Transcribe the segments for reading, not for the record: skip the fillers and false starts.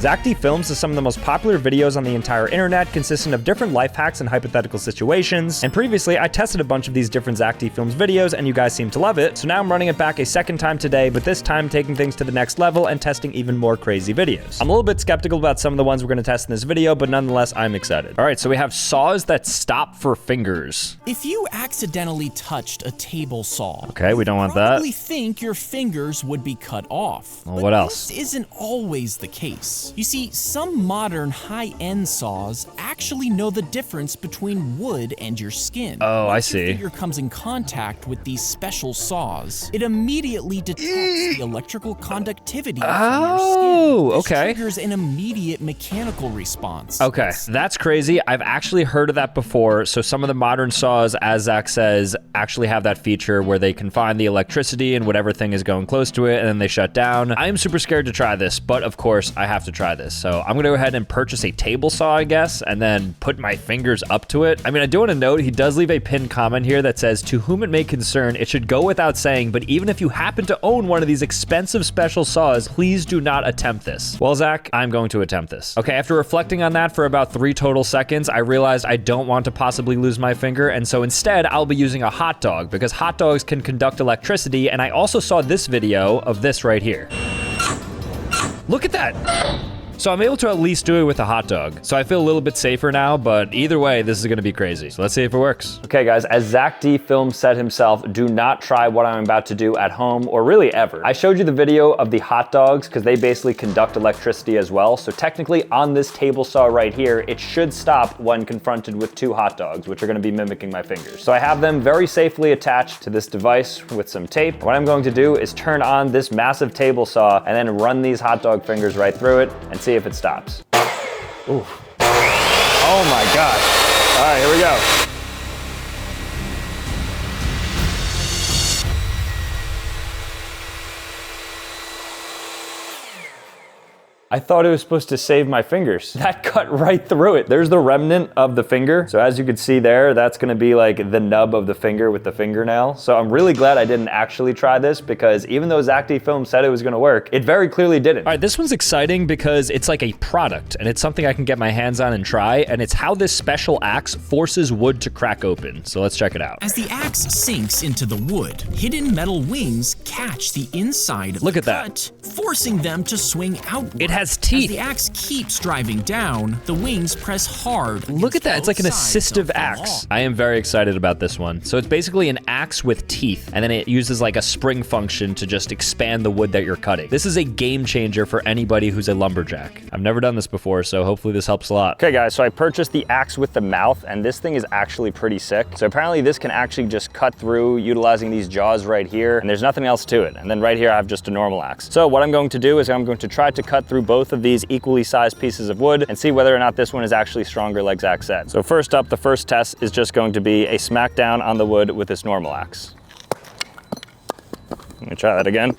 Zack films is some of the most popular videos on the entire internet, consisting of different life hacks and hypothetical situations. And previously, I tested a bunch of these different Zack films videos, and you guys seem to love it. So now I'm running it back a second time today, but this time taking things to the next level and testing even more crazy videos. I'm a little bit skeptical about some of the ones we're going to test in this video, but nonetheless, I'm excited. All right, so we have saws that stop for fingers. If you accidentally touched a table saw, okay, we don't want that. You probably think your fingers would be cut off. Well, what else? This isn't always the case. You see, some modern high-end saws actually know the difference between wood and your skin. Oh, I see. If your finger comes in contact with these special saws, it immediately detects the electrical conductivity from your skin. This okay. triggers an immediate mechanical response. Okay, that's crazy. I've actually heard of that before. So some of the modern saws, as Zack says, actually have that feature where they can find the electricity and whatever thing is going close to it, and then they shut down. I am super scared to try this, but of course I have to try this. So I'm gonna go ahead and purchase a table saw, I guess, and then put my fingers up to it. I mean, I do want to note, he does leave a pinned comment here that says, to whom it may concern, it should go without saying, but even if you happen to own one of these expensive special saws, please do not attempt this. Well, Zack, I'm going to attempt this. Okay, after reflecting on that for about 3 total seconds, I realized I don't want to possibly lose my finger, and so instead, I'll be using a hot dog, because hot dogs can conduct electricity, and I also saw this video of this right here. Look at that. So I'm able to at least do it with a hot dog. So I feel a little bit safer now, but either way, this is gonna be crazy. So let's see if it works. Okay guys, as Zack Film said himself, do not try what I'm about to do at home, or really ever. I showed you the video of the hot dogs because they basically conduct electricity as well. So technically on this table saw right here, it should stop when confronted with 2 hot dogs, which are gonna be mimicking my fingers. So I have them very safely attached to this device with some tape. What I'm going to do is turn on this massive table saw and then run these hot dog fingers right through it and see if it stops. Ooh. Oh my gosh. All right, here we go. I thought it was supposed to save my fingers. That cut right through it. There's the remnant of the finger. So as you can see there, that's gonna be like the nub of the finger with the fingernail. So I'm really glad I didn't actually try this, because even though Zack Film said it was gonna work, it very clearly didn't. All right, this one's exciting because it's like a product and it's something I can get my hands on and try, and it's how this special axe forces wood to crack open. So let's check it out. As the axe sinks into the wood, hidden metal wings catch the inside of the cut, forcing them to swing outward. It has teeth. As the axe keeps driving down, the wings press hard. Look at that, it's like an assistive axe. I am very excited about this one. So it's basically an axe with teeth, and then it uses like a spring function to just expand the wood that you're cutting. This is a game changer for anybody who's a lumberjack. I've never done this before, so hopefully this helps a lot. Okay guys, so I purchased the axe with the mouth, and this thing is actually pretty sick. So apparently this can actually just cut through utilizing these jaws right here, and there's nothing else to it. And then right here I have just a normal axe. So what I'm going to do is I'm going to try to cut through both of these equally sized pieces of wood and see whether or not this one is actually stronger, like Zack said. So first up, the first test is just going to be a smackdown on the wood with this normal axe. Let me try that again.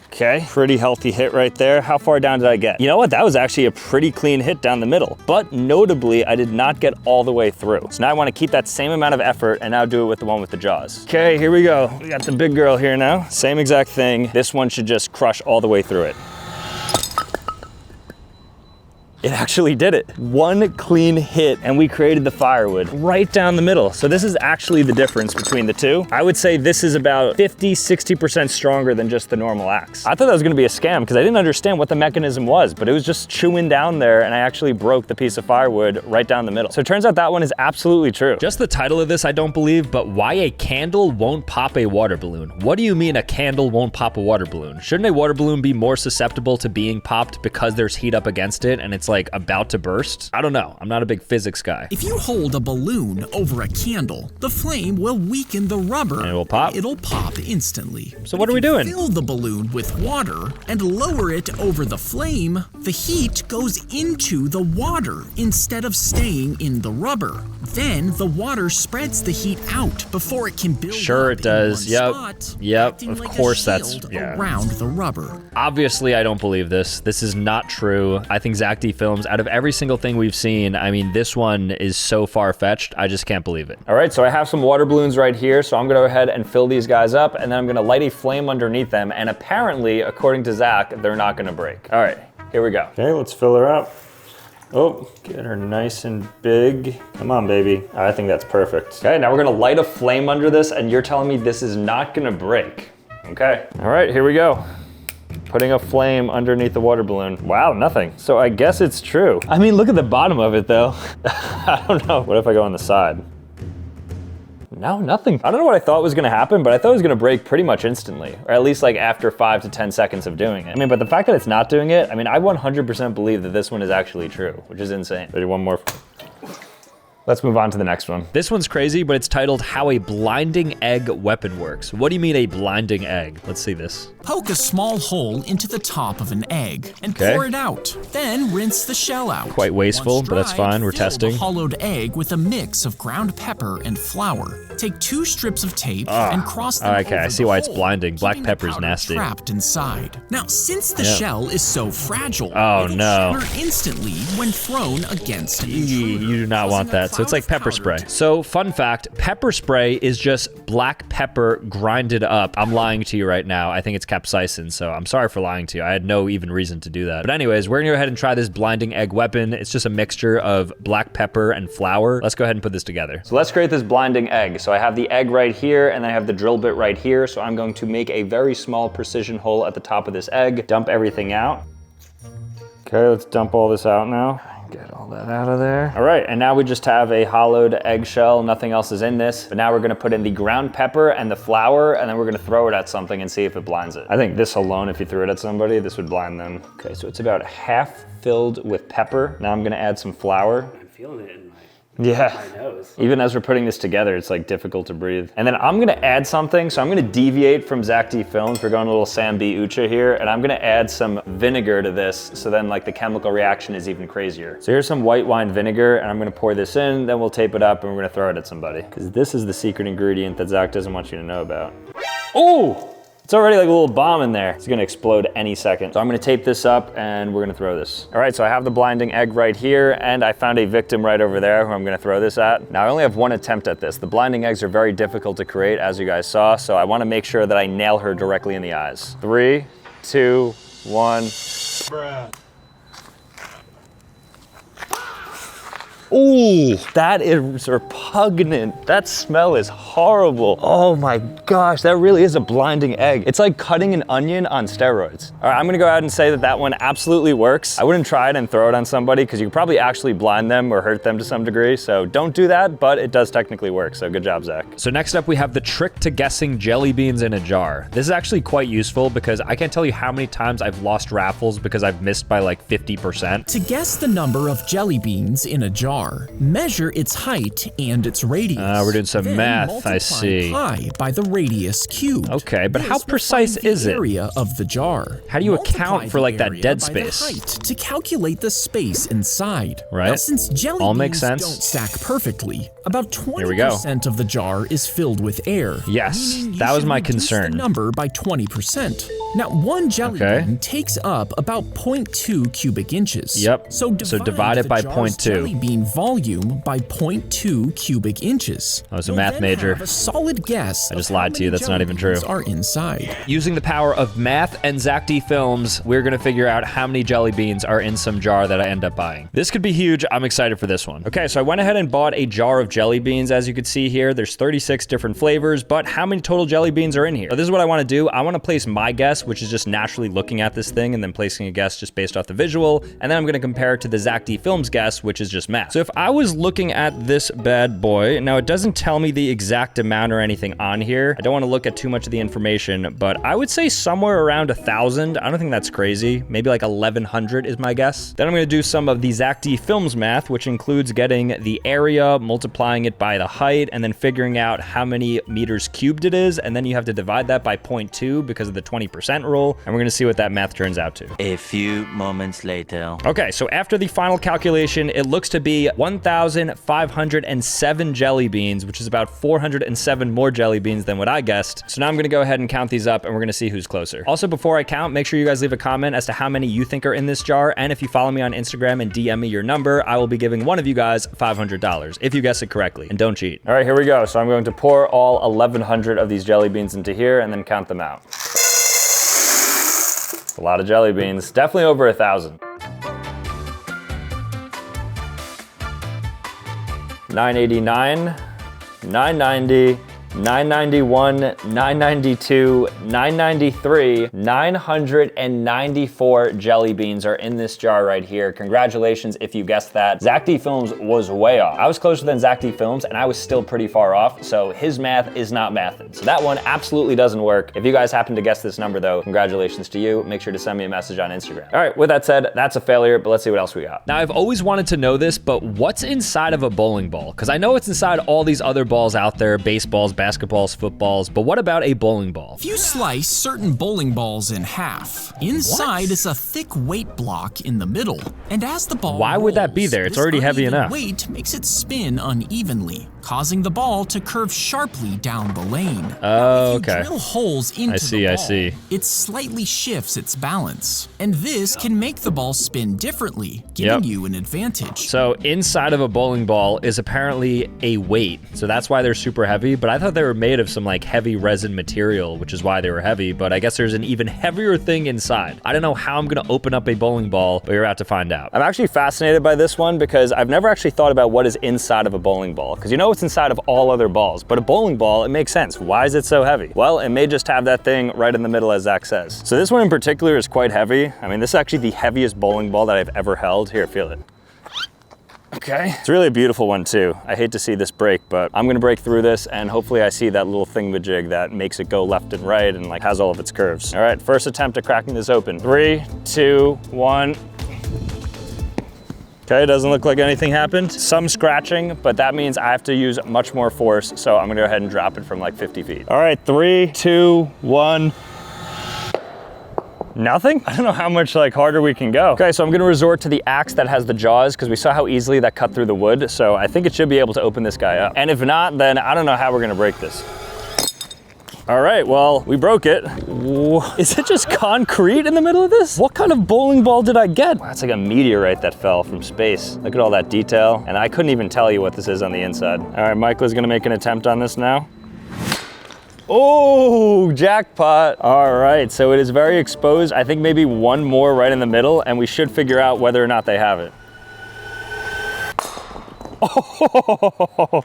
Okay, pretty healthy hit right there. How far down did I get? You know what? That was actually a pretty clean hit down the middle, but notably, I did not get all the way through. So now I want to keep that same amount of effort and now do it with the one with the jaws. Okay, here we go. We got the big girl here now. Same exact thing. This one should just crush all the way through it. It actually did it. One clean hit and we created the firewood right down the middle. So this is actually the difference between the two. I would say this is about 50–60% stronger than just the normal axe. I thought that was gonna be a scam because I didn't understand what the mechanism was, but it was just chewing down there and I actually broke the piece of firewood right down the middle. So it turns out that one is absolutely true. Just the title of this I don't believe, but why a candle won't pop a water balloon? What do you mean a candle won't pop a water balloon? Shouldn't a water balloon be more susceptible to being popped because there's heat up against it and it's like about to burst? I don't know. I'm not a big physics guy. If you hold a balloon over a candle, the flame will weaken the rubber. And it will pop? It'll pop instantly. So what are we doing? Fill the balloon with water and lower it over the flame, the heat goes into the water instead of staying in the rubber. Then the water spreads the heat out before it can build Sure up it does. in one Yep. spot, Yep. acting Of like course a that's shield around the rubber. Obviously, I don't believe this. This is not true. I think Zack Films, out of every single thing we've seen, I mean, this one is so far-fetched, I just can't believe it. All right, so I have some water balloons right here, so I'm gonna go ahead and fill these guys up, and then I'm gonna light a flame underneath them, and apparently, according to Zack, they're not gonna break. All right, Here we go. Okay, let's fill her up. Oh, get her nice and big. Come on, baby. I think that's perfect. Okay, now we're gonna light a flame under this, and you're telling me this is not gonna break. Okay. All right, here we go. Putting a flame underneath the water balloon. Wow, nothing. So I guess it's true. I mean, look at the bottom of it though. I don't know. What if I go on the side? No, nothing. I don't know what I thought was gonna happen, but I thought it was gonna break pretty much instantly, or at least like after 5 to 10 seconds of doing it. I mean, but the fact that it's not doing it, I mean, I 100% believe that this one is actually true, which is insane. Ready, one more. Let's move on to the next one. This one's crazy, but it's titled How a Blinding Egg Weapon Works. What do you mean a blinding egg? Let's see this. Poke a small hole into the top of an egg and pour it out. Then rinse the shell out. Quite wasteful, Once but that's dried, fine. We're fill testing. the hollowed egg with a mix of ground pepper and flour. Take 2 strips of tape and cross them okay, over I see the why it's hole, blinding. Black keeping the pepper's powder nasty. trapped inside. Now, since the shell is so fragile, Oh, it'll no. shatter instantly when thrown against an You intruder, do not want causing a that. So it's cloud like of pepper powder spray. So fun fact, pepper spray is just black pepper grinded up. I'm lying to you right now. I think it's capsaicin, so I'm sorry for lying to you. I had no even reason to do that. But anyways, we're gonna go ahead and try this blinding egg weapon. It's just a mixture of black pepper and flour. Let's go ahead and put this together. So let's create this blinding egg. So I have the egg right here, and then I have the drill bit right here. So I'm going to make a very small precision hole at the top of this egg, dump everything out. Okay, let's dump all this out now. Get all that out of there. All right, and now we just have a hollowed eggshell. Nothing else is in this. But now we're gonna put in the ground pepper and the flour, and then we're gonna throw it at something and see if it blinds it. I think this alone, if you threw it at somebody, this would blind them. Okay, so it's about half filled with pepper. Now I'm gonna add some flour. I'm feeling it in my Yeah. nose. Even as we're putting this together, it's like difficult to breathe. And then I'm gonna add something. So I'm gonna deviate from Zack D Films. We're going a little Sambucha here, and I'm gonna add some vinegar to this. So then like the chemical reaction is even crazier. So here's some white wine vinegar, and I'm gonna pour this in, then we'll tape it up and we're gonna throw it at somebody. Because this is the secret ingredient that Zack doesn't want you to know about. Oh! It's already like a little bomb in there. It's gonna explode any second. So I'm gonna tape this up and we're gonna throw this. All right, so I have the blinding egg right here, and I found a victim right over there who I'm gonna throw this at. Now I only have one attempt at this. The blinding eggs are very difficult to create, as you guys saw, so I wanna make sure that I nail her directly in the eyes. 3, 2, 1. Bruh. Ooh, that is repugnant. That smell is horrible. Oh my gosh, that really is a blinding egg. It's like cutting an onion on steroids. All right, I'm gonna go ahead and say that that one absolutely works. I wouldn't try it and throw it on somebody because you could probably actually blind them or hurt them to some degree. So don't do that, but it does technically work. So good job, Zack. So next up we have the trick to guessing jelly beans in a jar. This is actually quite useful because I can't tell you how many times I've lost raffles because I've missed by like 50%. To guess the number of jelly beans in a jar, measure its height and its radius. We're doing some Then math, I multiply see. pi by the radius cubed. Okay, but This how will precise find the is it? Area of the jar. How do you account Multiply for, the like, that area dead by space? The height to calculate the space inside. Right. Now, since jelly All beans makes sense. don't stack perfectly, about Here we go. 20% of the jar is filled with air. Yes, meaning you that was should my reduce concern. The number by 20%. Now, one jelly bean takes up about 0.2 cubic inches. Yep. So divide it the by jar's 0.2. jelly bean volume by 0.2 cubic inches. I was a You'll math then major. have a solid guess. I just of how lied to you. many That's not jelly even true. beans Are inside. Using the power of math and Zack D Films, we're gonna figure out how many jelly beans are in some jar that I end up buying. This could be huge. I'm excited for this one. Okay, so I went ahead and bought a jar of jelly beans. As you can see here, there's 36 different flavors, but how many total jelly beans are in here? So this is what I wanna do. I wanna place my guess, which is just naturally looking at this thing and then placing a guess just based off the visual, and then I'm gonna compare it to the Zack D Films guess, which is just math. So if I was looking at this bad boy, now it doesn't tell me the exact amount or anything on here. I don't wanna look at too much of the information, but I would say somewhere around 1,000. I don't think that's crazy. Maybe like 1,100 is my guess. Then I'm gonna do some of the Zack D Films math, which includes getting the area, multiplying it by the height, and then figuring out how many meters cubed it is, and then you have to divide that by 0.2 because of the 20% rule, and we're gonna see what that math turns out to. A few moments later. Okay, so after the final calculation, it looks to be 1,507 jelly beans, which is about 407 more jelly beans than what I guessed. So now I'm gonna go ahead and count these up, and we're gonna see who's closer. Also, before I count, make sure you guys leave a comment as to how many you think are in this jar, and if you follow me on Instagram and DM me your number, I will be giving one of you guys $500 if you guess it correctly, and don't cheat. All right, here we go. So I'm going to pour all 1,100 of these jelly beans into here and then count them out. a lot of jelly beans. Definitely over 1,000. 989, 990, 991, 992, 993, 994 jelly beans are in this jar right here. Congratulations if you guessed that. Zack D Films was way off. I was closer than Zack D Films and I was still pretty far off, so his math is not mathin'. So that one absolutely doesn't work. If you guys happen to guess this number though, congratulations to you. Make sure to send me a message on Instagram. All right, with that said, that's a failure, but let's see what else we got. Now I've always wanted to know this, but what's inside of a bowling ball? Because I know it's inside all these other balls out there, baseballs, basketballs, footballs, but what about a bowling ball? If you slice certain bowling balls in half, inside is a thick weight block in the middle. And as the ball Why would that be rolls, there? It's this already heavy uneven enough. weight makes it spin unevenly, causing the ball to curve sharply down the lane. Oh, If you okay. drill holes into see, the I ball, see. it slightly shifts its balance. And this can make the ball spin differently, giving you an advantage. So inside of a bowling ball is apparently a weight. So that's why they're super heavy, but I thought they were made of some like heavy resin material, which is why they were heavy, but I guess there's an even heavier thing inside. I don't know how I'm gonna open up a bowling ball, but you're about to find out. I'm actually fascinated by this one because I've never actually thought about what is inside of a bowling ball, because you know what's inside of all other balls, but a bowling ball, it makes sense. Why is it so heavy? Well, it may just have that thing right in the middle, as Zack says. So this one in particular is quite heavy. I mean, this is actually the heaviest bowling ball that I've ever held. Here, feel it. Okay. It's really a beautiful one too. I hate to see this break, but I'm gonna break through this and hopefully I see that little thingamajig that makes it go left and right and like has all of its curves. All right, first attempt at cracking this open. 3, 2, 1. Okay, doesn't look like anything happened. Some scratching, but that means I have to use much more force, so I'm gonna go ahead and drop it from like 50 feet. All right, 3, 2, 1. Nothing? I don't know how much like harder we can go. Okay, so I'm gonna resort to the axe that has the jaws because we saw how easily that cut through the wood. So I think it should be able to open this guy up. And if not, then I don't know how we're gonna break this. All right, well, we broke it. Is it just concrete in the middle of this? What kind of bowling ball did I get? Wow, that's like a meteorite that fell from space. Look at all that detail. And I couldn't even tell you what this is on the inside. All right, Michael's gonna make an attempt on this now. Oh, jackpot. All right, so it is very exposed. I think maybe one more right in the middle and we should figure out whether or not they have it. Oh,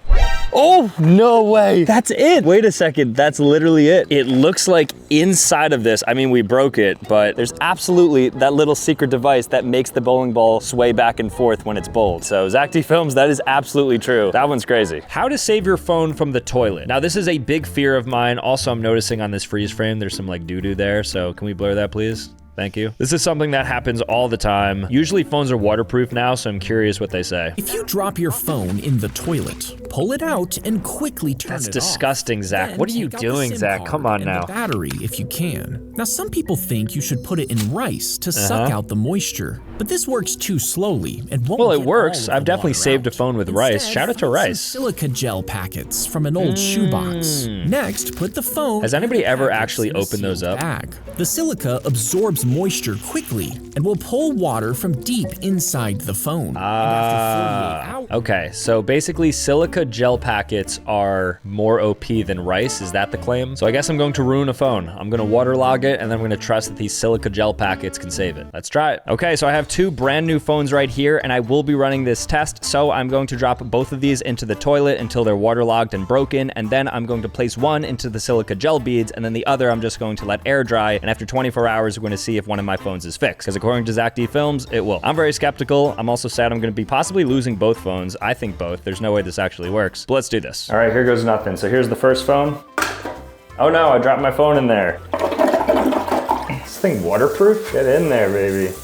oh, no way. That's it. Wait a second, that's literally it. It looks like inside of this, I mean, we broke it, but there's absolutely that little secret device that makes the bowling ball sway back and forth when it's bowled. So Zack D Films, that is absolutely true. That one's crazy. How to save your phone from the toilet. Now, this is a big fear of mine. Also, I'm noticing on this freeze frame, there's some like doo-doo there. So can we blur that, please? Thank you. This is something that happens all the time. Usually phones are waterproof now, so I'm curious what they say. If you drop your phone in the toilet, pull it out and quickly turn it off. That's disgusting, Zack. Then What are you take out the doing, SIM Zack? card Come on and now. the battery if you can. Now, some people think you should put it in rice to suck out the moisture, but this works too slowly and won't Well, it get works. all of I've the definitely water saved a out. phone with rice. Instead, Shout out to find some rice. Silica gel packets from an old shoebox. Next, put the phone. Has anybody and the ever packets actually in a opened those sealed up? bag. The silica absorbs moisture quickly and will pull water from deep inside the phone. And after 48 hours, Okay, so basically silica gel packets are more OP than rice. Is that the claim? So I guess I'm going to ruin a phone. I'm gonna waterlog it and then I'm gonna trust that these silica gel packets can save it. Let's try it. Okay, so I have two brand new phones right here and I will be running this test. So I'm going to drop both of these into the toilet until they're waterlogged and broken. And then I'm going to place one into the silica gel beads and then the other I'm just going to let air dry. And after 24 hours, we're gonna see if one of my phones is fixed. Because according to Zack D Films, it will. I'm very skeptical. I'm also sad I'm gonna be possibly losing both phones. I think both. There's no way this actually works. But let's do this. All right, here goes nothing. So here's the first phone. Oh no, I dropped my phone in there. This thing waterproof? Get in there, baby.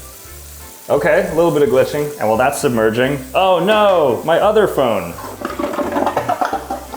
Okay, a little bit of glitching. And while that's submerging, oh no, my other phone.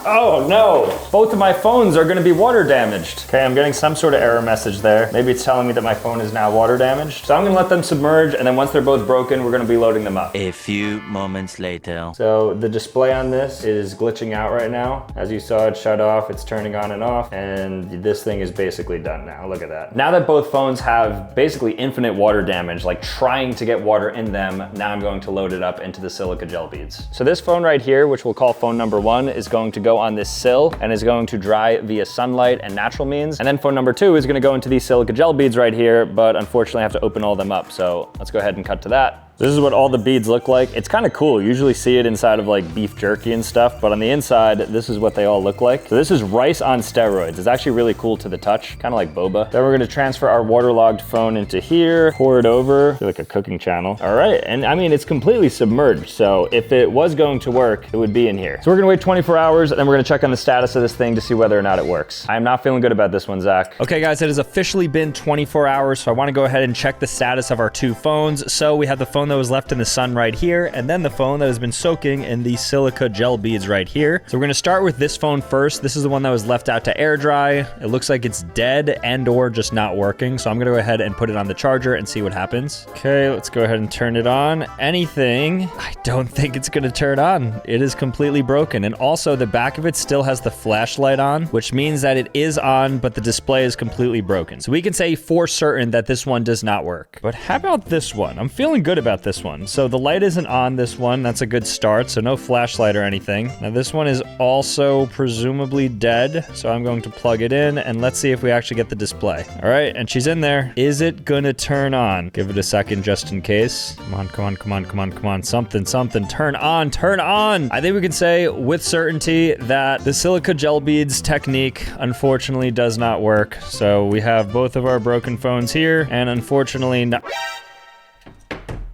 Oh no, both of my phones are gonna be water damaged. Okay, I'm getting some sort of error message there. Maybe it's telling me that my phone is now water damaged. So I'm gonna let them submerge and then once they're both broken, we're gonna be loading them up. A few moments later. So the display on this is glitching out right now. As you saw, it shut off, it's turning on and off, and this thing is basically done now. Look at that. Now that both phones have basically infinite water damage, like trying to get water in them, now I'm going to load it up into the silica gel beads. So this phone right here, which we'll call phone number 1, is going to go go on this sill and is going to dry via sunlight and natural means. And then phone number 2 is gonna go into these silica gel beads right here, but unfortunately I have to open all them up. So let's go ahead and cut to that. This is what all the beads look like. It's kind of cool. You usually see it inside of like beef jerky and stuff, but on the inside, this is what they all look like. So this is rice on steroids. It's actually really cool to the touch, kind of like boba. Then we're gonna transfer our waterlogged phone into here, pour it over, I feel like a cooking channel. All right, and I mean, it's completely submerged. So if it was going to work, it would be in here. So we're gonna wait 24 hours, and then we're gonna check on the status of this thing to see whether or not it works. I am not feeling good about this one, Zach. Okay guys, it has officially been 24 hours, so I wanna go ahead and check the status of our 2 phones. So we have the phone that was left in the sun right here, and then the phone that has been soaking in the silica gel beads right here. So we're gonna start with this phone first. This is the one that was left out to air dry. It looks like it's dead and or just not working. So I'm gonna go ahead and put it on the charger and see what happens. Okay, let's go ahead and turn it on. Anything? I don't think it's gonna turn on. It is completely broken. And also the back of it still has the flashlight on, which means that it is on, but the display is completely broken. So we can say for certain that this one does not work. But how about this one? I'm feeling good about this one. So the light isn't on this one. That's a good start. So no flashlight or anything. Now this one is also presumably dead. So I'm going to plug it in and let's see if we actually get the display. All right, and she's in there. Is it gonna turn on? Give it a second just in case. Come on, come on, come on, come on, come on. Something, something. Turn on, turn on. I think we can say with certainty that the silica gel beads technique unfortunately does not work. So we have both of our broken phones here and unfortunately not.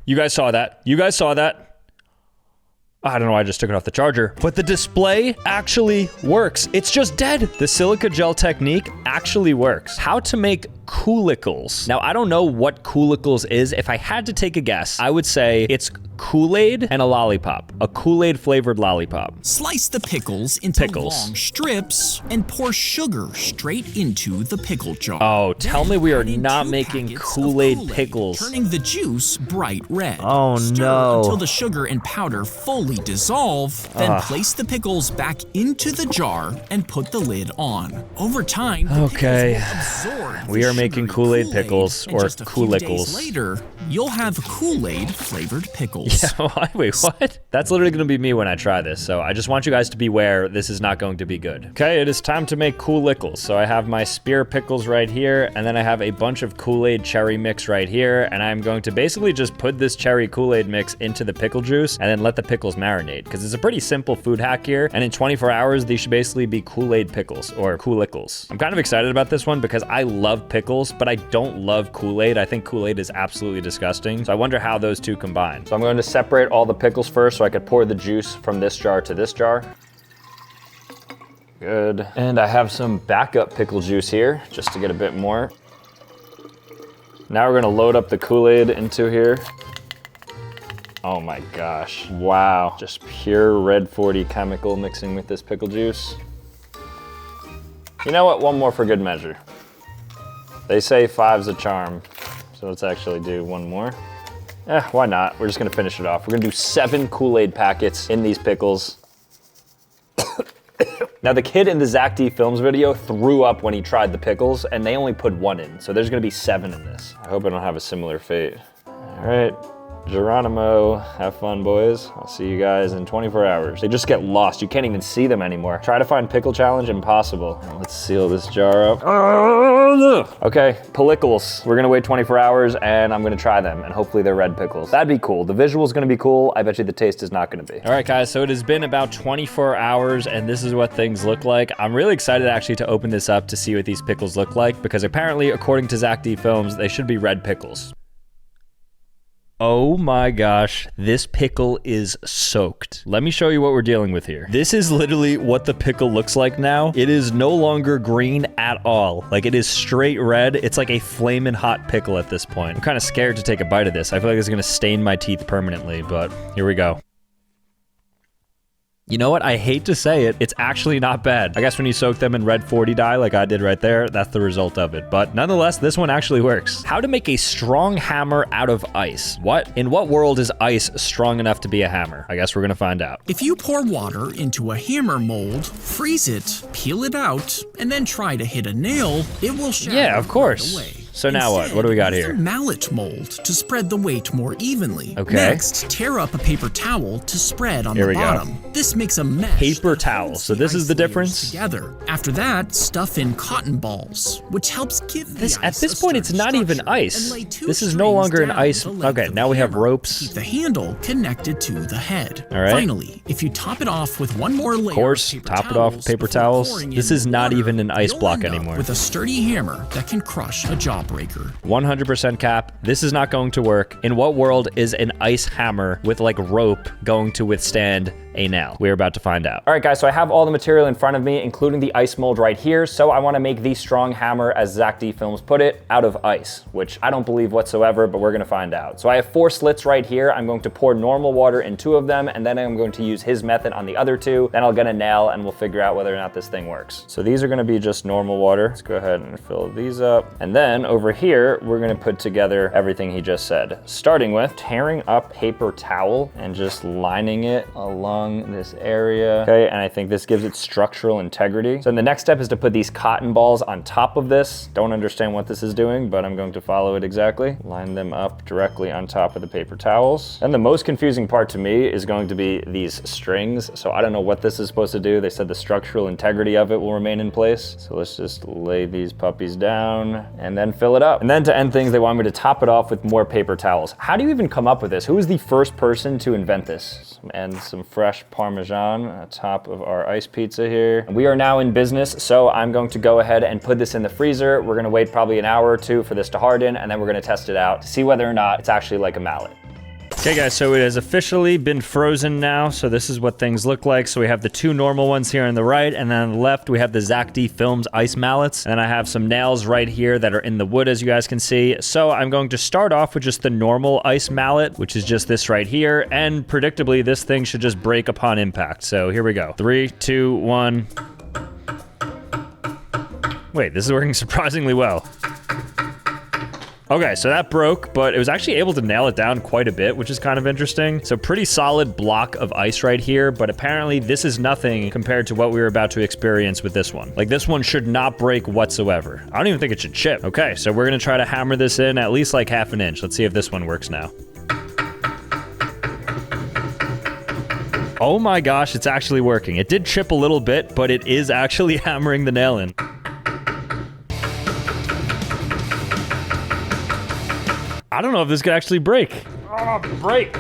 You guys saw that. You guys saw that. I don't know why I just took it off the charger, but the display actually works. It's just dead. The silica gel technique actually works. How to make Coolicles. Now, I don't know what Coolicles is. If I had to take a guess, I would say it's Kool-Aid and a lollipop. A Kool-Aid flavored lollipop. Slice the pickles into long strips and pour sugar straight into the pickle jar. Oh, tell me we are not making Kool-Aid pickles. Turning the juice bright red. Oh Stir no. until the sugar and powder fully dissolve. Then place the pickles back into the jar and put the lid on. Over time, the pickles will absorb We are making Kool-Aid pickles, or just a few days Coolicles. later, you'll have Kool-Aid flavored pickles. Yeah, wait, what? That's literally gonna be me when I try this, so I just want you guys to beware, this is not going to be good. Okay, it is time to make Coolicles. So I have my spear pickles right here, and then I have a bunch of Kool-Aid cherry mix right here, and I'm going to basically just put this cherry Kool-Aid mix into the pickle juice, and then let the pickles marinate, because it's a pretty simple food hack here, and in 24 hours, these should basically be Kool-Aid pickles, or Coolicles. I'm kind of excited about this one because I love pickles, but I don't love Kool-Aid. I think Kool-Aid is absolutely disgusting, so I wonder how those two combine. So I'm going to separate all the pickles first so I could pour the juice from this jar to this jar. Good. And I have some backup pickle juice here just to get a bit more. Now we're gonna load up the Kool-Aid into here. Oh my gosh, wow. Just pure red 40 chemical mixing with this pickle juice. You know what, one more for good measure. They say 5's a charm, so let's actually do one more. Why not? We're just gonna finish it off. We're gonna do 7 Kool-Aid packets in these pickles. Now the kid in the Zack D Films video threw up when he tried the pickles and they only put 1 in, so there's gonna be 7 in this. I hope I don't have a similar fate. All right, Geronimo, have fun boys. I'll see you guys in 24 hours. They just get lost. You can't even see them anymore. Try to find pickle challenge, impossible. Let's seal this jar up. Okay, Pickles. We're gonna wait 24 hours and I'm gonna try them and hopefully they're red pickles. That'd be cool. The visual's gonna be cool. I bet you the taste is not gonna be. All right guys, so it has been about 24 hours and this is what things look like. I'm really excited actually to open this up to see what these pickles look like because apparently according to Zack D Films, they should be red pickles. Oh my gosh, this pickle is soaked. Let me show you what we're dealing with here. This is literally what the pickle looks like now. It is no longer green at all. Like it is straight red. It's like a flaming hot pickle at this point. I'm kind of scared to take a bite of this. I feel like it's gonna stain my teeth permanently, but here we go. You know what? I hate to say it. It's actually not bad. I guess when you soak them in red 40 dye like I did right there, that's the result of it. But nonetheless, this one actually works. How to make a strong hammer out of ice. What? In what world is ice strong enough to be a hammer? I guess we're gonna find out. If you pour water into a hammer mold, freeze it, peel it out, and then try to hit a nail, it will shatter Yeah, of course. right away. So now what? Instead, What do we got use here? a mallet mold to spread the weight more evenly. Okay. Next, tear up a paper towel to spread on Here the we go. bottom. This makes a mesh. Paper that towel. holds So this is ice the layers difference? Together. After that, stuff in cotton balls, which helps give This the at ice this a point, it's sturdy not even structure. ice. And lay 2 This is no strings longer an down ice. the length Okay, of now the we have hammer. ropes. Keep the handle connected to the head. All right. Finally, if you top it off with one more layer Of course, of paper top it off with paper before towels. pouring This in is not water, even an ice you'll block end up anymore. with a sturdy hammer that can crush a jawbreaker. 100% cap. This is not going to work. In what world is an ice hammer with like rope going to withstand a nail? We're about to find out. All right, guys, so I have all the material in front of me, including the ice mold right here. So I want to make the strong hammer, as Zack D Films put it, out of ice, which I don't believe whatsoever, but we're going to find out. So I have 4 slits right here. I'm going to pour normal water in 2 of them, and then I'm going to use his method on the other 2. Then I'll get a nail and we'll figure out whether or not this thing works. So these are going to be just normal water. Let's go ahead and fill these up. And then over here, we're going to put together everything he just said, starting with tearing up paper towel and just lining it along this area. Okay, and I think this gives it structural integrity. So then the next step is to put these cotton balls on top of this. Don't understand what this is doing, but I'm going to follow it exactly. Line them up directly on top of the paper towels. And the most confusing part to me is going to be these strings. So I don't know what this is supposed to do. They said the structural integrity of it will remain in place. So let's just lay these puppies down and then fill it up. And then to end things, they want me to top it off with more paper towels. How do you even come up with this? Who was the first person to invent this? And some fresh Parmesan on top of our ice pizza here. We are now in business, so I'm going to go ahead and put this in the freezer. We're gonna wait probably an hour or 2 for this to harden, and then we're gonna test it out to see whether or not it's actually like a mallet. Okay guys, so it has officially been frozen now. So this is what things look like. So we have the 2 normal ones here on the right, and then on the left we have the Zack D Films ice mallets. And then I have some nails right here that are in the wood, as you guys can see. So I'm going to start off with just the normal ice mallet, which is just this right here. And predictably, this thing should just break upon impact. So here we go. 3, 2, 1. Wait, this is working surprisingly well. Okay, so that broke, but it was actually able to nail it down quite a bit, which is kind of interesting. So pretty solid block of ice right here, but apparently this is nothing compared to what we were about to experience with this one. Like, this one should not break whatsoever. I don't even think it should chip. Okay, so we're gonna try to hammer this in at least like ½ an inch. Let's see if this one works now. Oh my gosh, it's actually working. It did chip a little bit, but it is actually hammering the nail in. I don't know if this could actually break. Oh, break.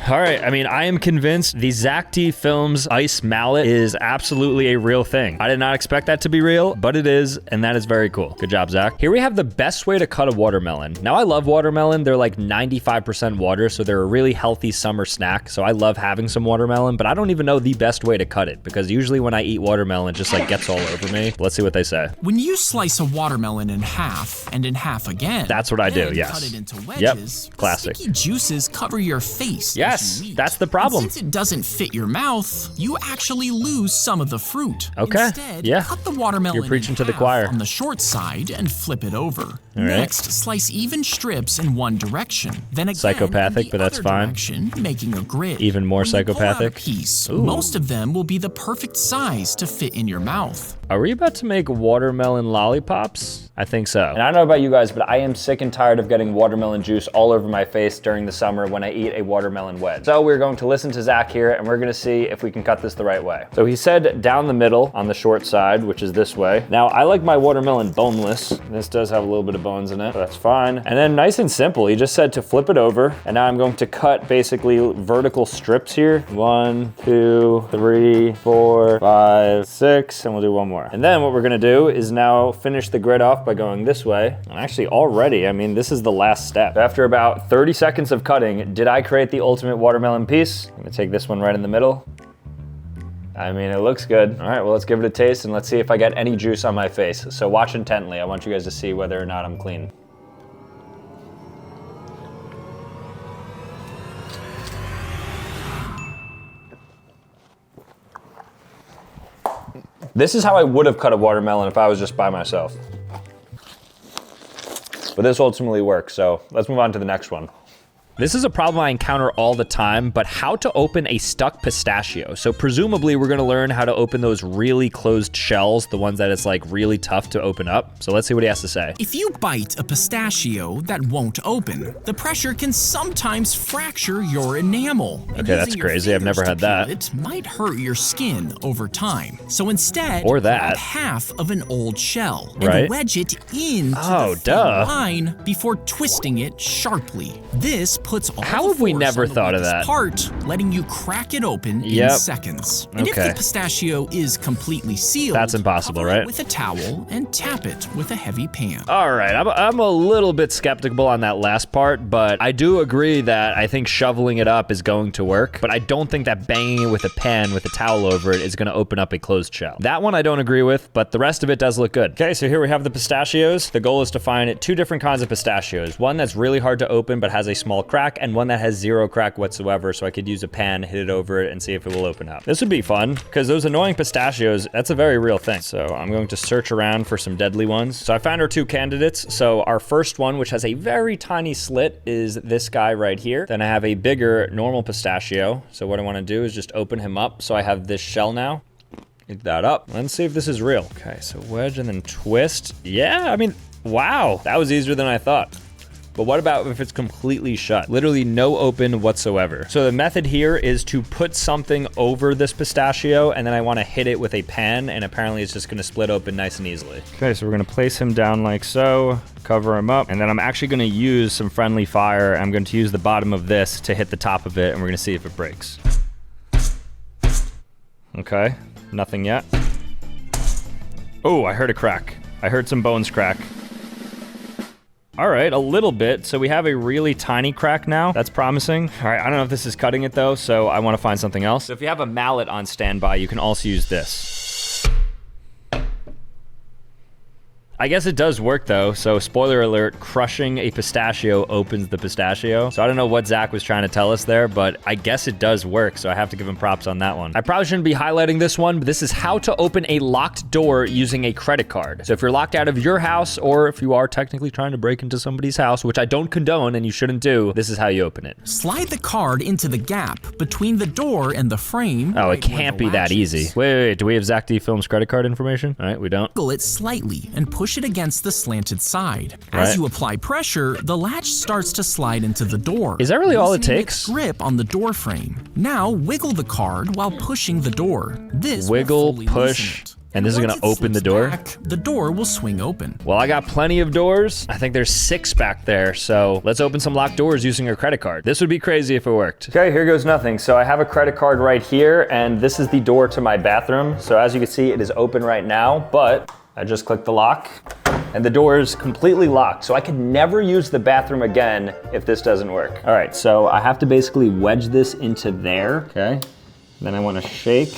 All right, I mean, I am convinced the Zack D Films ice mallet is absolutely a real thing. I did not expect that to be real, but it is, and that is very cool. Good job, Zack. Here we have the best way to cut a watermelon. Now, I love watermelon. They're like 95% water, so they're a really healthy summer snack. So I love having some watermelon, but I don't even know the best way to cut it, because usually when I eat watermelon, it just like gets all over me. Let's see what they say. When you slice a watermelon in half and in half again, That's what I do, then yes. cut it into wedges, Yep, classic. sticky juices cover your face. Yes, as you eat. that's the problem. And since it doesn't fit your mouth, you actually lose some of the fruit. Okay, Instead, yeah. cut the watermelon You're preaching in to the half choir. on the short side and flip it over. All right. Next, slice even strips in one direction. Then again, Psychopathic, in the but that's other fine. Direction, making a grid. Even more When you pull out a psychopathic. piece, Ooh. most of them will be the perfect size to fit in your mouth. Are we about to make watermelon lollipops? I think so. And I don't know about you guys, but I am sick and tired of getting watermelon juice all over my face during the summer when I eat a watermelon wedge. So we're going to listen to Zack here, and we're gonna see if we can cut this the right way. So he said down the middle on the short side, which is this way. Now, I like my watermelon boneless. This does have a little bit of bones in it, so that's fine. And then nice and simple, he just said to flip it over, and now I'm going to cut basically vertical strips here. 1, 2, 3, 4, 5, 6, and we'll do one more. And then what we're gonna do is now finish the grid off by going this way. And actually already, I mean, this is the last step. After about 30 seconds of cutting, did I create the ultimate watermelon piece? I'm gonna take this one right in the middle. I mean, it looks good. All right, well, let's give it a taste and let's see if I get any juice on my face. So watch intently. I want you guys to see whether or not I'm clean. This is how I would have cut a watermelon if I was just by myself. But this ultimately works, so let's move on to the next one. This is a problem I encounter all the time, but how to open a stuck pistachio. So presumably we're gonna learn how to open those really closed shells, the ones that it's like really tough to open up. So let's see what he has to say. If you bite a pistachio that won't open, the pressure can sometimes fracture your enamel. And Okay, that's using your crazy. I've never fingers had to that. peel it might hurt your skin over time. So instead, Or that. grab half of an old shell and Right. wedge it into Oh, the thin duh. line before twisting it sharply. This puts all How the have we force never on the thought of weakest that? part, letting you crack it open Yep. in seconds. And if Okay. the pistachio is completely sealed, That's impossible, cover it right? with a towel and tap it with a heavy pan. All right, I'm a little bit skeptical on that last part, but I do agree that I think shoveling it up is going to work, but I don't think that banging it with a pan with a towel over it is gonna open up a closed shell. That one I don't agree with, but the rest of it does look good. Okay, so here we have the pistachios. The goal is to find two different kinds of pistachios. One that's really hard to open but has a small crack, and one that has zero crack whatsoever, so I could use a pan, hit it over it, and see if it will open up. This would be fun, because those annoying pistachios, that's a very real thing. So I'm going to search around for some deadly ones. So I found our two candidates. So our first one, which has a very tiny slit, is this guy right here. Then I have a bigger normal pistachio. So what I want to do is just open him up. So I have this shell now. Get that up. Let's see if this is real. Okay, so wedge and then twist. Yeah, I mean, wow, that was easier than I thought. But what about if it's completely shut? Literally no open whatsoever. So the method here is to put something over this pistachio, and then I want to hit it with a pan, and apparently it's just going to split open nice and easily. Okay, so we're going to place him down like so, cover him up, and then I'm actually going to use some friendly fire. I'm going to use the bottom of this to hit the top of it, and we're going to see if it breaks. Okay, nothing yet. Oh, I heard a crack. I heard some bones crack. All right, a little bit. So we have a really tiny crack now. That's promising. All right, I don't know if this is cutting it though, so I want to find something else. So if you have a mallet on standby, you can also use this. I guess it does work though. So spoiler alert, crushing a pistachio opens the pistachio. So I don't know what Zach was trying to tell us there, but I guess it does work. So I have to give him props on that one. I probably shouldn't be highlighting this one, but this is how to open a locked door using a credit card. So if you're locked out of your house, or if you are technically trying to break into somebody's house, which I don't condone and you shouldn't do, this is how you open it. Slide the card into the gap between the door and the frame. Oh, it right where can't the be that latch easy. is. Wait, do we have Zack D Films credit card information? All right, we don't. Angle it slightly and push it against the slanted side. As Right. you apply pressure, the latch starts to slide into the door. Is that really all it loosening takes? its grip on the door frame. Now wiggle the card while pushing the door. This will Wiggle, fully push, loosen it. and this is Once gonna it open the slips door? back, the door will swing open. Well, I got plenty of doors. I think there's 6 back there, so let's open some locked doors using a credit card. This would be crazy if it worked. Okay, here goes nothing. So I have a credit card right here, and this is the door to my bathroom. So as you can see, it is open right now, but I just clicked the lock, and the door is completely locked. So I could never use the bathroom again if this doesn't work. All right, so I have to basically wedge this into there, okay? Then I want to shake.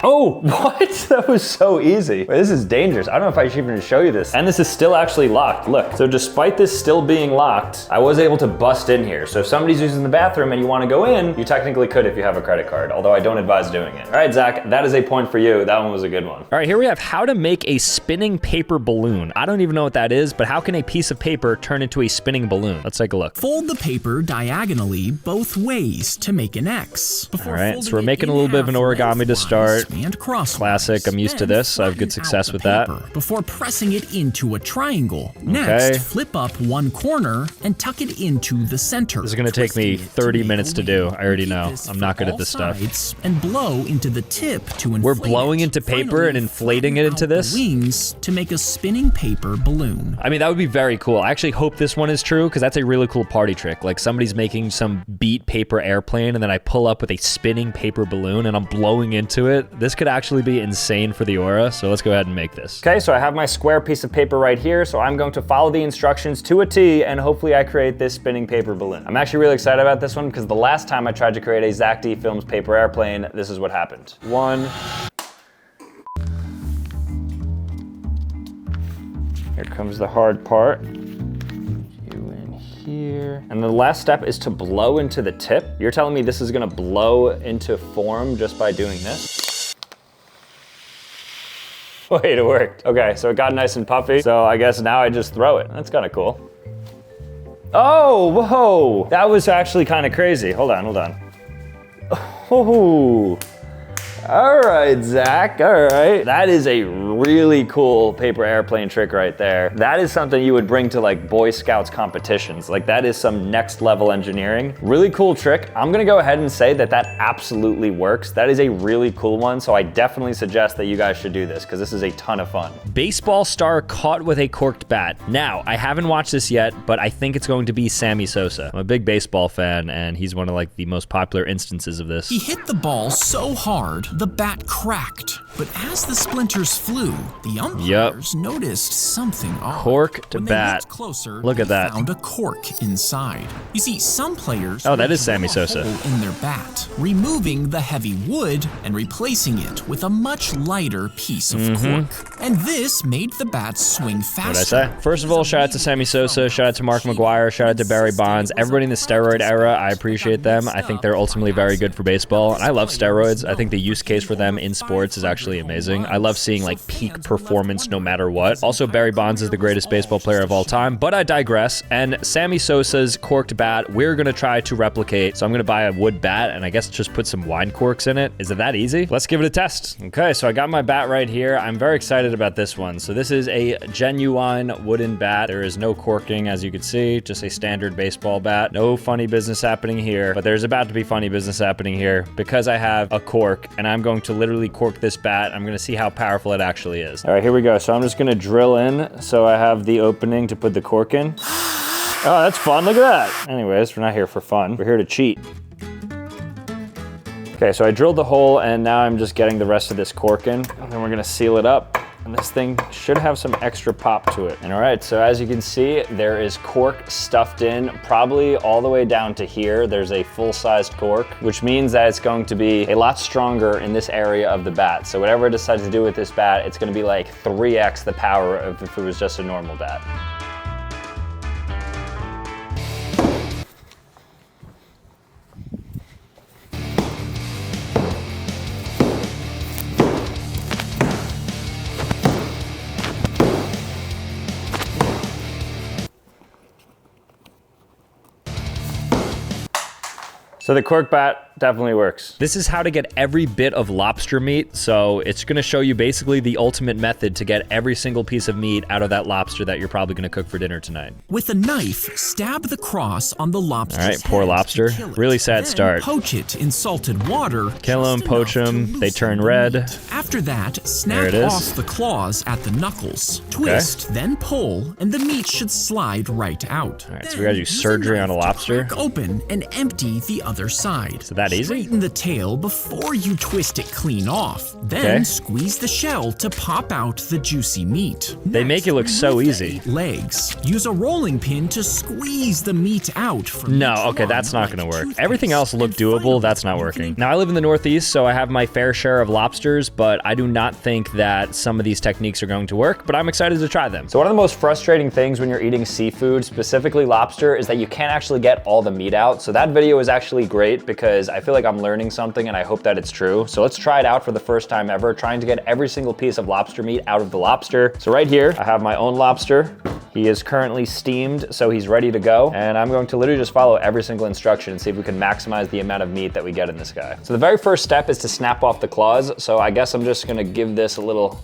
Oh, what? That was so easy. Wait, this is dangerous. I don't know if I should even show you this. And this is still actually locked. Look, so despite this still being locked, I was able to bust in here. So if somebody's using the bathroom and you want to go in, you technically could if you have a credit card, although I don't advise doing it. All right, Zach, that is a point for you. That one was a good one. All right, here we have how to make a spinning paper balloon. I don't even know what that is, but how can a piece of paper turn into a spinning balloon? Let's take a look. Fold the paper diagonally both ways to make an X. Before All right, so folding we're it making a in little bit of an half origami to lengthwise start. And crosswise. Classic, I'm used to Then this. I have good flatten success out with the that. paper Before pressing it into a triangle. Okay. Next, flip up one corner and tuck it into the center. This is gonna take me twisting it to 30 make minutes a to do. wing. I already Repeat know. this I'm for not good at all this stuff. sides And blow into the tip to inflate We're blowing it. into paper Finally, and inflating it flatten into out the this? wings to make a spinning paper balloon. I mean, that would be very cool. I actually hope this one is true because that's a really cool party trick. Like somebody's making some beat paper airplane and then I pull up with a spinning paper balloon and I'm blowing into it. This could actually be insane for the aura. So let's go ahead and make this. Okay, so I have my square piece of paper right here. So I'm going to follow the instructions to a T and hopefully I create this spinning paper balloon. I'm actually really excited about this one because the last time I tried to create a Zack D Films paper airplane, this is what happened. One. Here comes the hard part. You in here. And the last step is to blow into the tip. You're telling me this is gonna blow into form just by doing this? Wait, it worked. Okay, so it got nice and puffy. So I guess now I just throw it. That's kind of cool. Oh, whoa. That was actually kind of crazy. Hold on. Oh. All right, Zach, all right. That is a really cool paper airplane trick right there. That is something you would bring to like Boy Scouts competitions. Like that is some next level engineering. Really cool trick. I'm gonna go ahead and say that that absolutely works. That is a really cool one, so I definitely suggest that you guys should do this because this is a ton of fun. Baseball star caught with a corked bat. Now, I haven't watched this yet, but I think it's going to be Sammy Sosa. I'm a big baseball fan and he's one of like the most popular instances of this. He hit the ball so hard, the bat cracked. But as the splinters flew, the umpires noticed something odd. Corked when bat. They looked closer, Look at they that. found a cork inside. You see, some players Oh, that is drill Sammy a Sosa. hole in their bat, removing the heavy wood and replacing it with a much lighter piece of cork. And this made the bat swing faster. What'd I say? First of all, shout out to Sammy Sosa, shout out to Mark McGuire, shout out to Barry Bonds. Everybody in the steroid era, I appreciate them. I think they're ultimately very good for baseball. And I love steroids. I think the use case for them in sports is actually amazing. I love seeing like peak performance no matter what. Also, Barry Bonds is the greatest baseball player of all time, but I digress. And Sammy Sosa's corked bat, we're gonna try to replicate. So I'm gonna buy a wood bat and I guess just put some wine corks in it. Is it that easy? Let's give it a test. Okay, so I got my bat right here. I'm very excited about this one. So this is a genuine wooden bat. There is no corking, as you can see, just a standard baseball bat. No funny business happening here, but there's about to be funny business happening here because I have a cork and I'm going to literally cork this bat. I'm gonna see how powerful it actually is. All right, here we go. So I'm just gonna drill in so I have the opening to put the cork in. Oh, that's fun, look at that. Anyways, we're not here for fun. We're here to cheat. Okay, so I drilled the hole and now I'm just getting the rest of this cork in and then we're gonna seal it up. And this thing should have some extra pop to it. And all right, so as you can see, there is cork stuffed in probably all the way down to here. There's a full-sized cork, which means that it's going to be a lot stronger in this area of the bat. So whatever I decide to do with this bat, it's gonna be like 3x the power of if it was just a normal bat. So the cork bat definitely works. This is how to get every bit of lobster meat. So it's gonna show you basically the ultimate method to get every single piece of meat out of that lobster that you're probably gonna cook for dinner tonight. With a knife, stab the cross on the lobster's All right, poor head lobster. to kill it. Really sad Then start. Poach it in salted water. Kill 'em, just poach enough to 'em, they loosen turn the red. meat. After that, There snap it is. off the claws at the knuckles. Twist, then pull, and the meat should slide right out. All right, so we gotta do surgery on a lobster. Crack open and empty the other side. Is it that easy? Straighten the tail before you twist it clean off. Then Okay. squeeze the shell to pop out the juicy meat. They make it look so remove the easy. 8 legs. Use a rolling pin to squeeze the meat out from No, each okay, one that's not like gonna work. toothpaste. Everything else looked And doable, finally, that's not you working. can Now I live in the Northeast, so I have my fair share of lobsters, but I do not think that some of these techniques are going to work, but I'm excited to try them. So one of the most frustrating things when you're eating seafood, specifically lobster, is that you can't actually get all the meat out. So that video is actually great because I feel like I'm learning something and I hope that it's true. So let's try it out for the first time ever, trying to get every single piece of lobster meat out of the lobster. So right here, I have my own lobster. He is currently steamed, so he's ready to go. And I'm going to literally just follow every single instruction and see if we can maximize the amount of meat that we get in this guy. So the very first step is to snap off the claws. So I guess I'm just gonna give this a little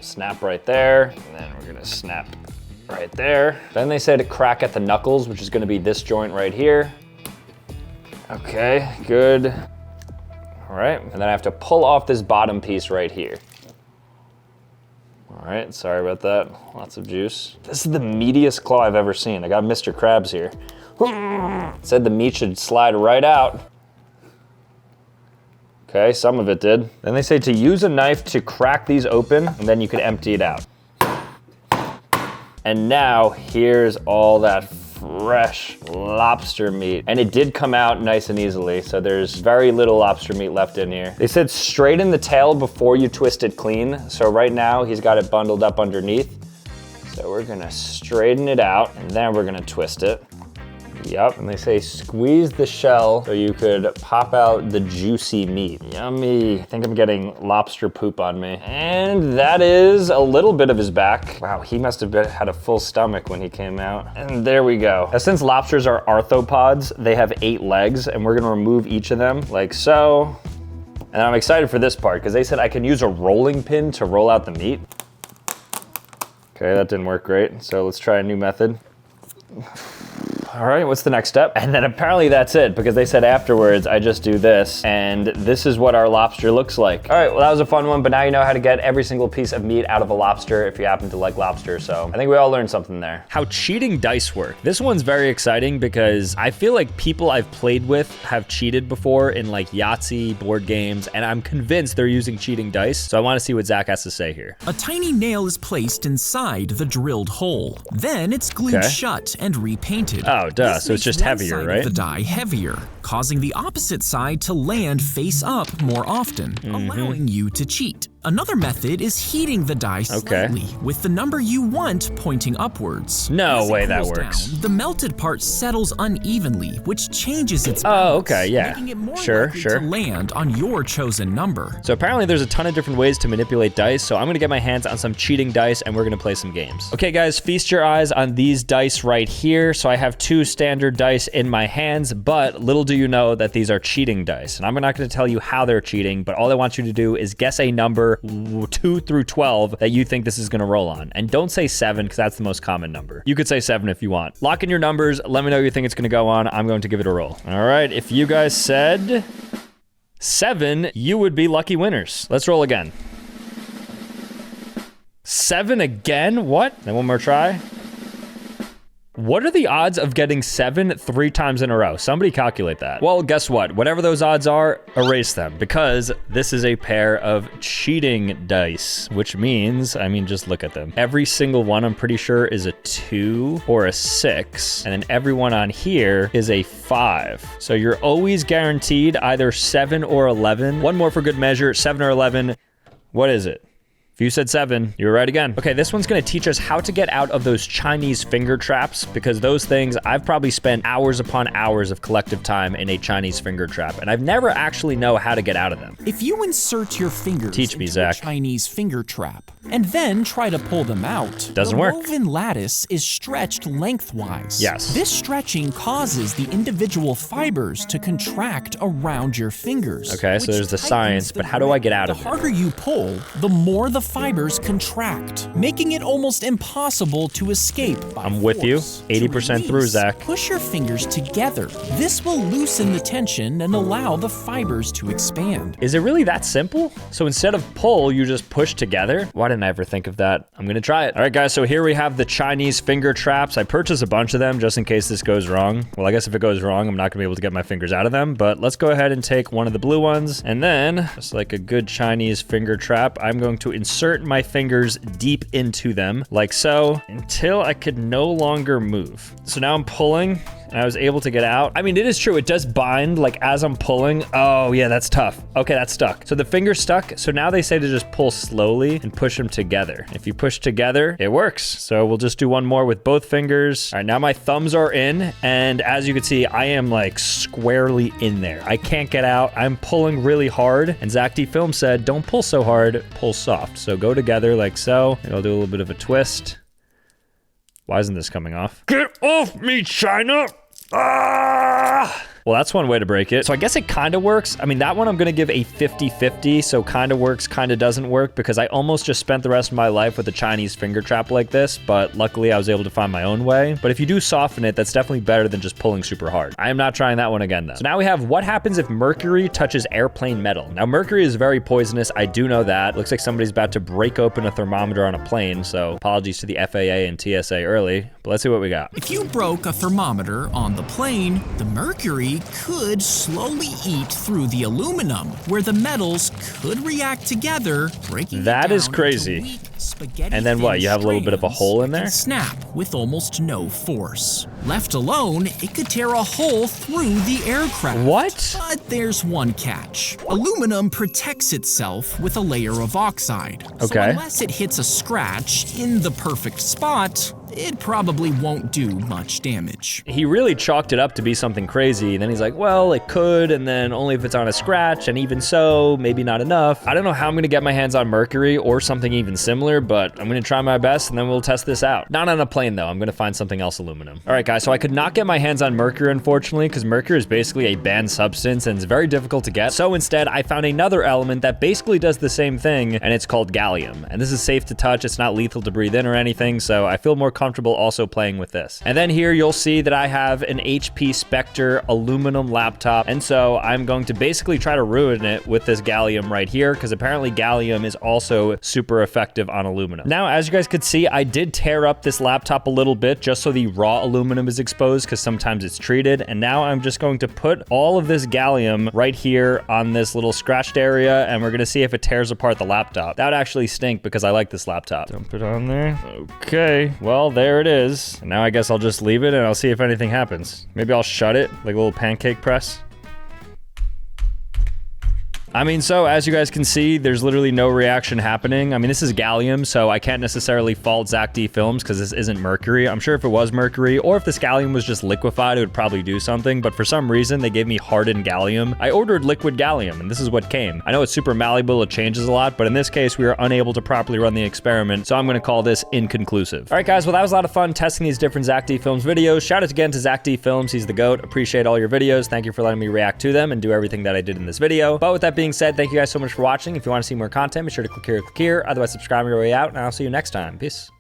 snap right there. And then we're gonna snap right there. Then they said to crack at the knuckles, which is gonna be this joint right here. Okay, good. All right, and then I have to pull off this bottom piece right here. All right, sorry about that. Lots of juice. This is the meatiest claw I've ever seen. I got Mr. Krabs here. It said the meat should slide right out. Okay, some of it did. Then they say to use a knife to crack these open, and then you can empty it out. And now here's all that fresh lobster meat. And it did come out nice and easily, so there's very little lobster meat left in here. They said straighten the tail before you twist it clean. So right now he's got it bundled up underneath. So we're gonna straighten it out and then we're gonna twist it. Yep, and they say squeeze the shell so you could pop out the juicy meat. Yummy. I think I'm getting lobster poop on me. And that is a little bit of his back. Wow, he must have had a full stomach when he came out. And there we go. Now, since lobsters are arthropods, they have 8 legs, and we're gonna remove each of them like so. And I'm excited for this part because they said I can use a rolling pin to roll out the meat. Okay, that didn't work great. So let's try a new method. All right, what's the next step? And then apparently that's it, because they said afterwards I just do this, and this is what our lobster looks like. All right, well that was a fun one, but now you know how to get every single piece of meat out of a lobster if you happen to like lobster, so I think we all learned something there. How cheating dice work. This one's very exciting because I feel like people I've played with have cheated before in like Yahtzee board games, and I'm convinced they're using cheating dice, so I wanna see what Zach has to say here. A tiny nail is placed inside the drilled hole. Then it's glued shut and repainted. Oh, duh, This so it's makes just one heavier, side right? of the die heavier, causing the opposite side to land face up more often, allowing you to cheat. Another method is heating the die slightly, with the number you want pointing upwards. No As it way that cools works. down, the melted part settles unevenly, which changes its Oh, balance, okay, yeah. making it more Sure, likely sure. to land on your chosen number. So apparently there's a ton of different ways to manipulate dice, so I'm gonna get my hands on some cheating dice and we're gonna play some games. Okay guys, feast your eyes on these dice right here. So I have 2 standard dice in my hands, but little do you know that these are cheating dice. And I'm not gonna tell you how they're cheating, but all I want you to do is guess a number 2 through 12 that you think this is gonna roll on. And don't say 7, because that's the most common number. You could say 7 if you want. Lock in your numbers, let me know you think it's gonna go on. I'm going to give it a roll. All right, if you guys said 7, you would be lucky winners. Let's roll again. 7 again? What? Then one more try. What are the odds of getting 7 3 times in a row? Somebody calculate that. Well, guess what? Whatever those odds are, erase them, because this is a pair of cheating dice, which means, I mean, just look at them. Every single one, I'm pretty sure, is a 2 or a 6, and then every one on here is a 5. So you're always guaranteed either 7 or 11. One more for good measure, 7 or 11. What is it? If you said 7, you were right again. Okay, this one's gonna teach us how to get out of those Chinese finger traps, because those things, I've probably spent hours upon hours of collective time in a Chinese finger trap, and I've never actually know how to get out of them. If you insert your fingers Teach me, into Zach. a Chinese finger trap and then try to pull them out, Doesn't the work. woven lattice is stretched lengthwise. Yes. This stretching causes the individual fibers to contract around your fingers. Okay, so which there's the tightens science, but how do I get out of it? The harder you pull, the more the fibers contract, making it almost impossible to escape by I'm with you. force. 80% To through, release, Zach. Push your fingers together. This will loosen the tension and allow the fibers to expand. Is it really that simple? So instead of pull, you just push together? Why didn't I ever think of that? I'm gonna try it. All right, guys, so here we have the Chinese finger traps. I purchased a bunch of them just in case this goes wrong. Well, I guess if it goes wrong, I'm not gonna be able to get my fingers out of them, but let's go ahead and take one of the blue ones. And then, just like a good Chinese finger trap, I'm going to insert my fingers deep into them, like so, until I could no longer move. So now I'm pulling, and I was able to get out. I mean, it is true, it does bind, like, as I'm pulling. Oh, yeah, that's tough. Okay, that's stuck. So the finger's stuck, so now they say to just pull slowly and push them together. If you push together, it works. So we'll just do one more with both fingers. All right, now my thumbs are in, and as you can see, I am, like, squarely in there. I can't get out. I'm pulling really hard, and Zack D Film said, don't pull so hard, pull soft. So go together like so, and I'll do a little bit of a twist. Why isn't this coming off? Get off me, China! Ah! Well, that's one way to break it. So I guess it kind of works. I mean, that one I'm gonna give a 50-50, so kind of works, kind of doesn't work, because I almost just spent the rest of my life with a Chinese finger trap like this, but luckily I was able to find my own way. But if you do soften it, that's definitely better than just pulling super hard. I am not trying that one again, though. So now we have what happens if mercury touches airplane metal. Now, mercury is very poisonous. I do know that. Looks like somebody's about to break open a thermometer on a plane, so apologies to the FAA and TSA early, but let's see what we got. If you broke a thermometer on the plane, the mercury could slowly eat through the aluminum, where the metals could react together, breaking That it is down crazy. into weak, spaghetti And then what, thin you have a little bit of a strands hole in that can there? snap with almost no force. Left alone, it could tear a hole through the aircraft. What? But there's one catch. Aluminum protects itself with a layer of oxide. So Okay. unless it hits a scratch in the perfect spot, it probably won't do much damage. He really chalked it up to be something crazy. Then he's like, well, it could, and then only if it's on a scratch, and even so, maybe not enough. I don't know how I'm gonna get my hands on mercury or something even similar, but I'm gonna try my best, and then we'll test this out. Not on a plane, though. I'm gonna find something else aluminum. All right, guys, so I could not get my hands on mercury, unfortunately, because mercury is basically a banned substance, and it's very difficult to get. So instead, I found another element that basically does the same thing, and it's called gallium. And this is safe to touch. It's not lethal to breathe in or anything, so I feel more comfortable also playing with this. And then here you'll see that I have an HP Spectre aluminum laptop, and so I'm going to basically try to ruin it with this gallium right here, because apparently gallium is also super effective on aluminum. Now, as you guys could see, I did tear up this laptop a little bit just so the raw aluminum is exposed, because sometimes it's treated, and now I'm just going to put all of this gallium right here on this little scratched area, and we're gonna see if it tears apart the laptop. That would actually stink because I like this laptop. Dump it on there. Okay, well, there it is. And now I guess I'll just leave it and I'll see if anything happens. Maybe I'll shut it like a little pancake press. I mean, so as you guys can see, there's literally no reaction happening. I mean, this is gallium, so I can't necessarily fault Zack D Films because this isn't mercury. I'm sure if it was mercury or if this gallium was just liquefied, it would probably do something. But for some reason, they gave me hardened gallium. I ordered liquid gallium, and this is what came. I know it's super malleable, it changes a lot, but in this case, we were unable to properly run the experiment, so I'm going to call this inconclusive. All right, guys, well, that was a lot of fun testing these different Zack D Films videos. Shout out again to Zack D Films. He's the GOAT. Appreciate all your videos. Thank you for letting me react to them and do everything that I did in this video. But with that being said, thank you guys so much for watching. If you want to see more content, be sure to click here or click here. Otherwise, subscribe on your way out, and I'll see you next time. Peace.